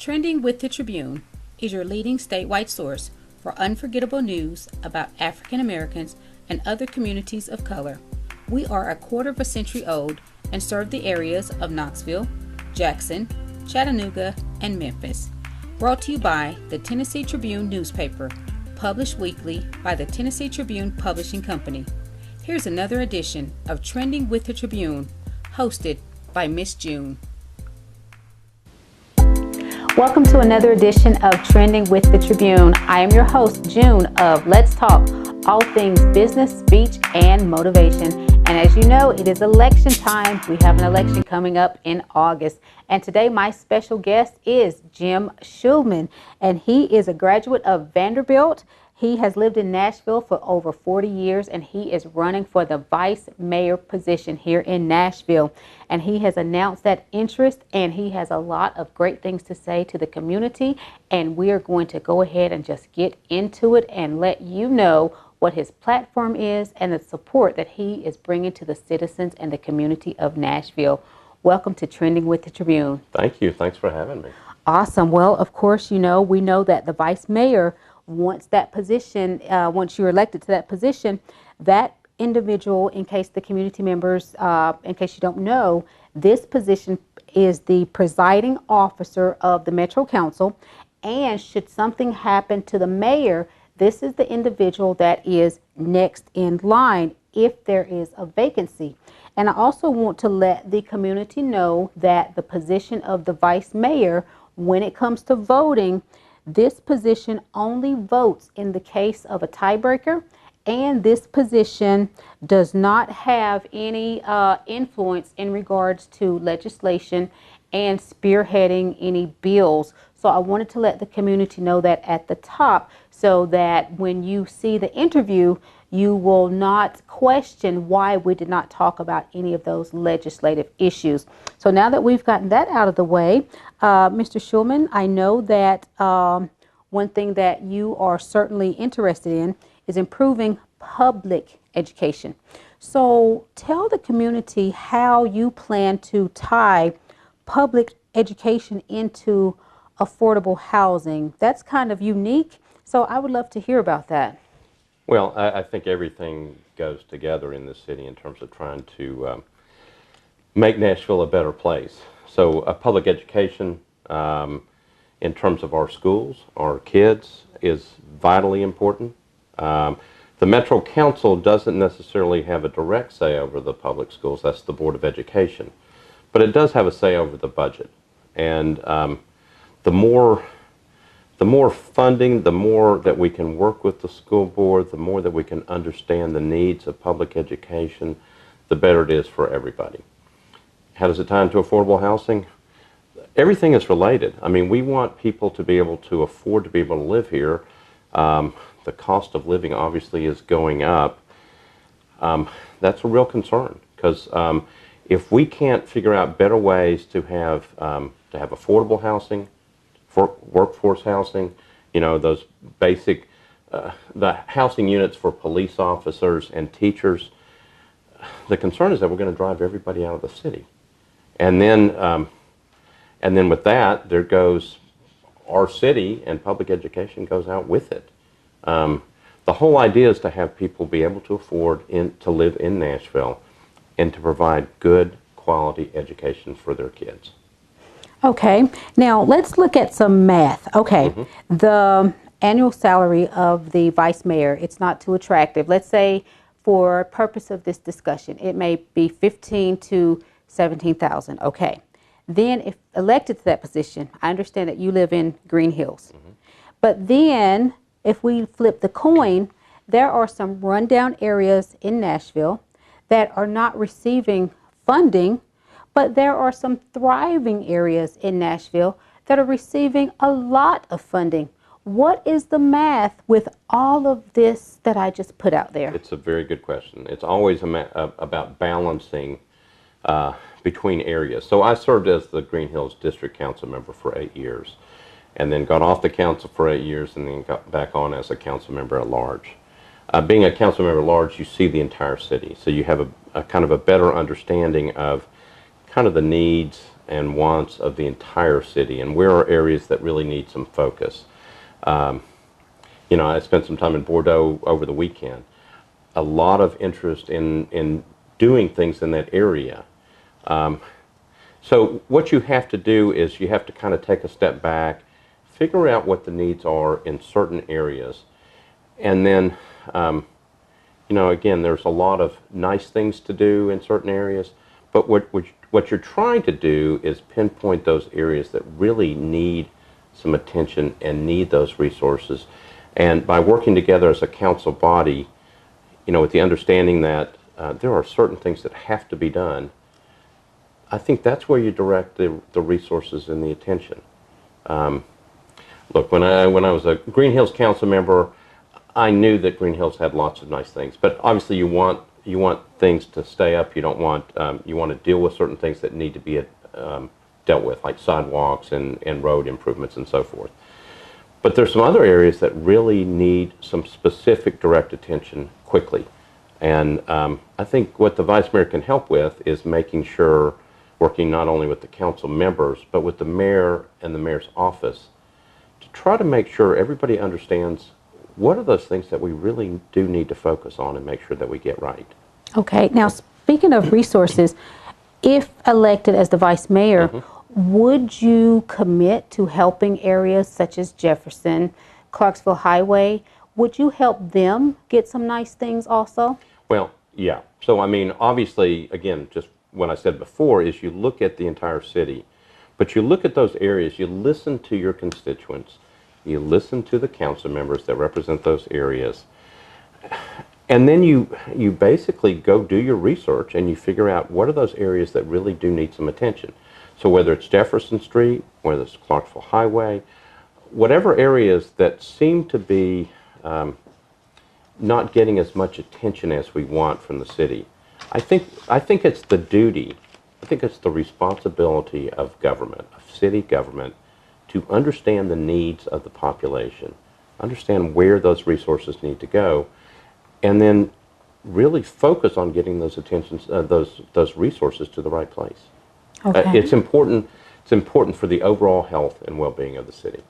Trending with the Tribune is your leading statewide source for unforgettable news about African Americans and other communities of color. We are a quarter of a century old and serve the areas of Knoxville, Jackson, Chattanooga, and Memphis. Brought to you by the Tennessee Tribune newspaper, published weekly by the Tennessee Tribune Publishing Company. Here's another edition of Trending with the Tribune, hosted by Miss June. Welcome to another edition of Trending with the Tribune. I am your host, June, of Let's Talk, all things business, speech, and motivation. And as you know, it is election time. We have an election coming up in August. And today my special guest is Jim Shulman, and he is a graduate of Vanderbilt. He has lived in Nashville for over 40 years, and he is running for the Vice Mayor position here in Nashville. And he has announced that interest, and he has a lot of great things to say to the community. And we are going to go ahead and just get into it and let you know what his platform is and the support that he is bringing to the citizens and the community of Nashville. Welcome to Trending with the Tribune. Thank you. Thanks for having me. Awesome. Well, of course, we know that the Vice Mayor, once that position, once you're elected to that position, that individual, in case the community members, in case you don't know, this position is the presiding officer of the Metro Council. And should something happen to the mayor, this is the individual that is next in line if there is a vacancy. And I also want to let the community know that the position of the vice mayor, when it comes to voting, this position only votes in the case of a tiebreaker, and this position does not have any influence in regards to legislation and spearheading any bills. So I wanted to let the community know that at the top, so that when you see the interview, you will not question why we did not talk about any of those legislative issues. So now that we've gotten that out of the way, Mr. Shulman, I know that one thing that you are certainly interested in is improving public education. So tell the community how you plan to tie public education into affordable housing. That's kind of unique, so I would love to hear about that. Well, I think everything goes together in this city in terms of trying to make Nashville a better place. So public education in terms of our schools, our kids, is vitally important. The Metro Council doesn't necessarily have a direct say over the public schools. That's the Board of Education. But it does have a say over the budget. And the more funding, the more that we can work with the school board, the more that we can understand the needs of public education, the better it is for everybody. How does it tie into affordable housing? Everything is related. I mean, we want people to be able to afford to be able to live here. The cost of living obviously is going up. That's a real concern, because if we can't figure out better ways to have affordable housing, for workforce housing, those basic, the housing units for police officers and teachers, the concern is that we're going to drive everybody out of the city. And then with that, there goes our city, and public education goes out with it. The whole idea is to have people be able to afford to live in Nashville and to provide good quality education for their kids. Okay, now let's look at some math. Okay, The annual salary of the vice mayor, it's not too attractive. Let's say for purpose of this discussion, it may be $15,000 to $17,000. Okay, then if elected to that position, I understand that you live in Green Hills. But then if we flip the coin, there are some rundown areas in Nashville that are not receiving funding, but there are some thriving areas in Nashville that are receiving a lot of funding. What is the math with all of this that I just put out there? It's a very good question. It's always about balancing between areas. So I served as the Green Hills District Council member for 8 years, and then got off the council for 8 years, and then got back on as a council member at large. Being a council member at large, you see the entire city, so you have a kind of a better understanding of kind of the needs and wants of the entire city, and where are areas that really need some focus. You know, I spent some time in Bordeaux over the weekend. A lot of interest in doing things in that area. So what you have to do is you have to kind of take a step back, figure out what the needs are in certain areas, and then, you know, again, there's a lot of nice things to do in certain areas, but what you're trying to do is pinpoint those areas that really need some attention and need those resources. And by working together as a council body, you know, with the understanding that there are certain things that have to be done, I think that's where you direct the resources and the attention. Look, when I was a Green Hills council member, I knew that Green Hills had lots of nice things, but obviously you want things to stay up. You don't want you want to deal with certain things that need to be dealt with, like sidewalks and road improvements and so forth. But there's some other areas that really need some specific direct attention quickly. And I think what the Vice Mayor can help with is making sure, working not only with the council members, but with the mayor and the mayor's office, to try to make sure everybody understands what are those things that we really do need to focus on and make sure that we get right. Okay. Now, speaking of resources, if elected as the Vice Mayor, would you commit to helping areas such as Jefferson, Clarksville Highway? Would you help them get some nice things also? Well, yeah. So, I mean, obviously, again, just what I said before is you look at the entire city, but you look at those areas, you listen to your constituents, you listen to the council members that represent those areas, and then you basically go do your research and you figure out what are those areas that really do need some attention. So whether it's Jefferson Street, whether it's Clarksville Highway, whatever areas that seem to be not getting as much attention as we want from the city, I think it's the duty, I think it's the responsibility of government, of city government, to understand the needs of the population, understand where those resources need to go, and then really focus on getting those attentions, those resources to the right place. Okay. It's important. It's important for the overall health and well-being of the city.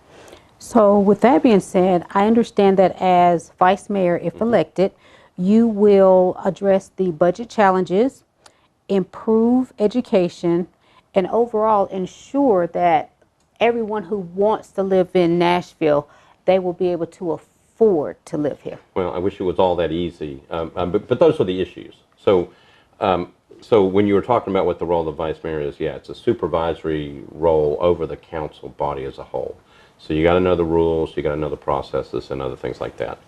So with that being said, I understand that as Vice Mayor, if elected, you will address the budget challenges, improve education, and overall ensure that everyone who wants to live in Nashville, they will be able to afford to live here. Well, I wish it was all that easy, but those are the issues. So, so when you were talking about what the role of the Vice Mayor is, yeah, it's a supervisory role over the council body as a whole. So you got to know the rules, you got to know the processes and other things like that.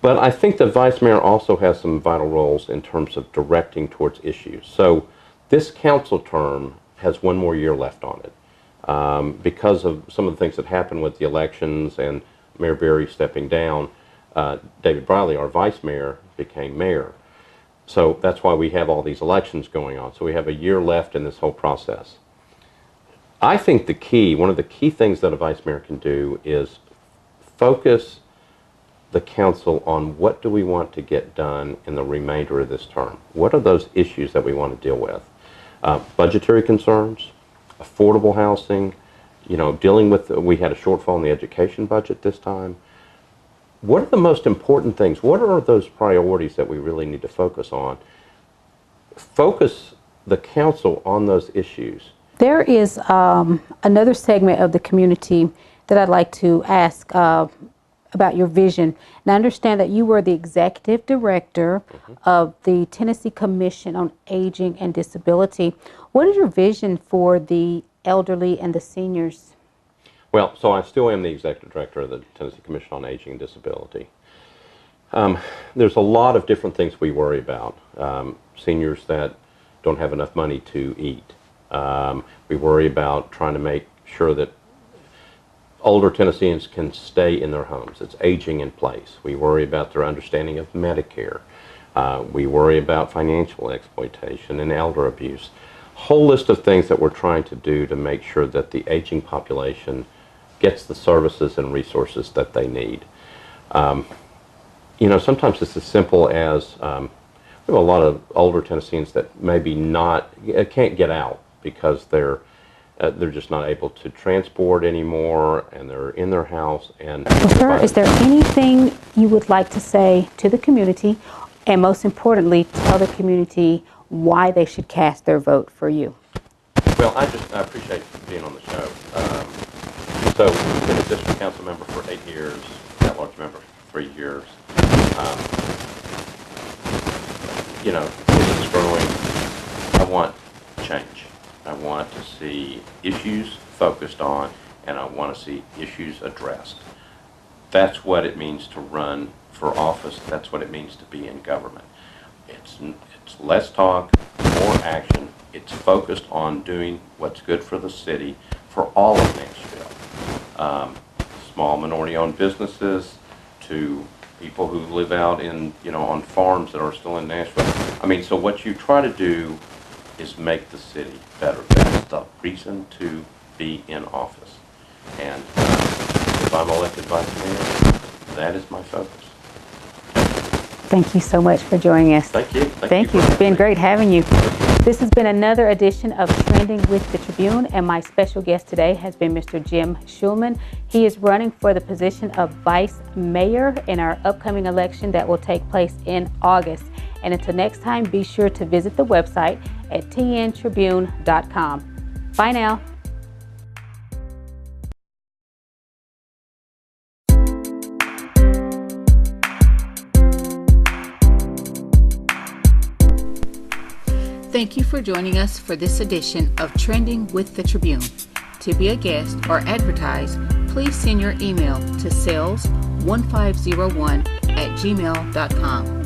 But I think the Vice Mayor also has some vital roles in terms of directing towards issues. So this council term has one more year left on it. Because of some of the things that happened with the elections and Mayor Berry stepping down, David Briley, our Vice Mayor, became mayor. So that's why we have all these elections going on. So we have a year left in this whole process. I think one of the key things that a Vice Mayor can do is focus the council on what do we want to get done in the remainder of this term. What are those issues that we want to deal with? Budgetary concerns, affordable housing, you know, dealing with, we had a shortfall in the education budget this time. What are the most important things? What are those priorities that we really need to focus on? Focus the council on those issues. There is another segment of the community that I'd like to ask about your vision. And I understand that you were the executive director of the Tennessee Commission on Aging and Disability. What is your vision for the elderly and the seniors? Well, so I still am the executive director of the Tennessee Commission on Aging and Disability. There's a lot of different things we worry about. Seniors that don't have enough money to eat. We worry about trying to make sure that older Tennesseans can stay in their homes. It's aging in place. We worry about their understanding of Medicare. We worry about financial exploitation and elder abuse. Whole list of things that we're trying to do to make sure that the aging population gets the services and resources that they need. You know, sometimes it's as simple as we have a lot of older Tennesseans that maybe can't get out. because they're just not able to transport anymore, and they're in their house. And Well, sir, is there anything you would like to say to the community, and most importantly, tell the community why they should cast their vote for you? Well, I appreciate being on the show. So, I've been a district council member for 8 years, at-large member for 3 years. You know, it's growing. I want change. I want to see issues focused on, and I want to see issues addressed. That's what it means to run for office. That's what it means to be in government. It's less talk, more action. It's focused on doing what's good for the city, for all of Nashville. Small minority-owned businesses to people who live out in, on farms that are still in Nashville. I mean, so what you try to do is make the city better. That's the reason to be in office. And if I'm elected vice mayor, that is my focus. Thank you so much for joining us. Thank you. Thank you. It's been great having you. This has been another edition of Trending with the Tribune, and my special guest today has been Mr. Jim Shulman. He is running for the position of Vice Mayor in our upcoming election that will take place in August. And until next time, be sure to visit the website at tntribune.com. Bye now. Thank you for joining us for this edition of Trending with the Tribune. To be a guest or advertise, please send your email to sales1501@gmail.com.